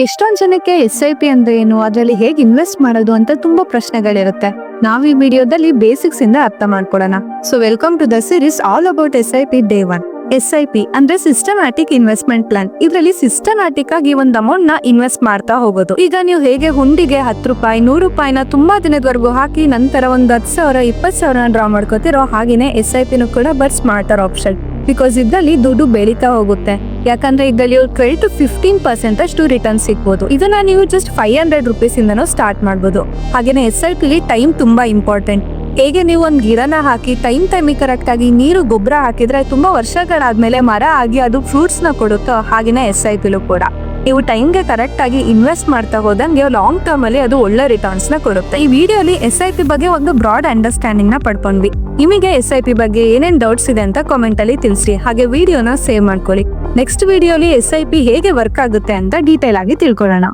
ಎಷ್ಟೊಂದ್ ಜನಕ್ಕೆ SIP ಅಂದ್ರೆ ಏನು, ಅದರಲ್ಲಿ ಹೇಗೆ ಇನ್ವೆಸ್ಟ್ ಮಾಡೋದು ಅಂತ ತುಂಬಾ ಪ್ರಶ್ನೆಗಳಿರುತ್ತೆ. ನಾವ್ ಈ ವಿಡಿಯೋದಲ್ಲಿ ಬೇಸಿಕ್ಸ್ ಇಂದ ಅರ್ಥ ಮಾಡ್ಕೊಡೋಣ. So welcome to the series all about SIP day 1. SIP ಅಂದ್ರೆ ಸಿಸ್ಟಮ್ಯಾಟಿಕ್ ಇನ್ವೆಸ್ಟ್ಮೆಂಟ್ ಪ್ಲಾನ್. ಇದರಲ್ಲಿ ಸಿಸ್ಟಮ್ಯಾಟಿಕ್ ಆಗಿ ಒಂದ್ ಅಮೌಂಟ್ ನ ಇನ್ವೆಸ್ಟ್ ಮಾಡ್ತಾ ಹೋಗೋದು. ಈಗ ನೀವು ಹೇಗೆ ಹುಂಡಿಗೆ 10 ರೂಪಾಯಿ 100 ರೂಪಾಯಿನ ತುಂಬಾ ದಿನದವರೆಗೂ ಹಾಕಿ ನಂತರ ಒಂದ್ 10,000 20,000 ಡ್ರಾ ಮಾಡ್ಕೋತಿರೋ, ಹಾಗೇನೆ SIP ನು ಕೂಡ ಬಟ್ ಸ್ಮಾರ್ಟರ್ ಆಪ್ಷನ್. ಬಿಕಾಸ್ ಇದ್ರಲ್ಲಿ ದುಡ್ಡು ಬೆಳೀತಾ ಹೋಗುತ್ತೆ. ಯಾಕಂದ್ರೆ ಇದರಲ್ಲಿ 12 to 15% ಅಷ್ಟು ರಿಟರ್ನ್ ಸಿಗ್ಬೋದು. ಇದನ್ನ ನೀವು ಜಸ್ಟ್ 500 ರುಪೀಸ್ ಇಂದನೂ ಸ್ಟಾರ್ಟ್ ಮಾಡ್ಬೋದು. ಹಾಗೇನೆ SIP ಲಿ ಟೈಮ್ ತುಂಬಾ ಇಂಪಾರ್ಟೆಂಟ್. ಹೇಗೆ ನೀವು ಒಂದ್ ಗಿಡನ ಹಾಕಿ ಟೈಮಿಗೆ ಕರೆಕ್ಟ್ ಆಗಿ ನೀರು ಗೊಬ್ಬರ ಹಾಕಿದ್ರೆ ತುಂಬಾ ವರ್ಷಗಳಾದ್ಮೇಲೆ ಮರ ಆಗಿ ಅದು ಫ್ರೂಟ್ಸ್ ನ ಕೊಡುತ್ತೋ, ಹಾಗೇನೆ SIP ಲೂ ಕೂಡ ನೀವು ಟೈಮ್ಗೆ ಕರೆಕ್ಟ್ ಆಗಿ ಇನ್ವೆಸ್ಟ್ ಮಾಡ್ತಾ ಹೋದಂಗೆ ಲಾಂಗ್ ಟರ್ಮ್ ಅಲ್ಲಿ ಅದು ಒಳ್ಳೆ ರಿಟರ್ನ್ಸ್ ನ ಕೊಡುತ್ತೆ. ಈ ವಿಡಿಯೋಲಿ SIP ಬಗ್ಗೆ ಒಂದು ಬ್ರಾಡ್ ಅಂಡರ್ಸ್ಟ್ಯಾಂಡಿಂಗ್ ನ ಪಡ್ಕೊಂಡ್ವಿ. ನಿಮಗೆ SIP ಬಗ್ಗೆ ಏನೇನ್ ಡೌಟ್ಸ್ ಇದೆ ಅಂತ ಕಾಮೆಂಟ್ ಅಲ್ಲಿ ತಿಳಿಸಿ. ಹಾಗೆ ವಿಡಿಯೋನ ಸೇವ್ ಮಾಡ್ಕೊಳ್ಳಿ. ನೆಕ್ಸ್ಟ್ ವಿಡಿಯೋಲಿ SIP ಹೇಗೆ ವರ್ಕ್ ಆಗುತ್ತೆ ಅಂತ ಡೀಟೇಲ್ ಆಗಿ ತಿಳ್ಕೊಳ್ಳೋಣ.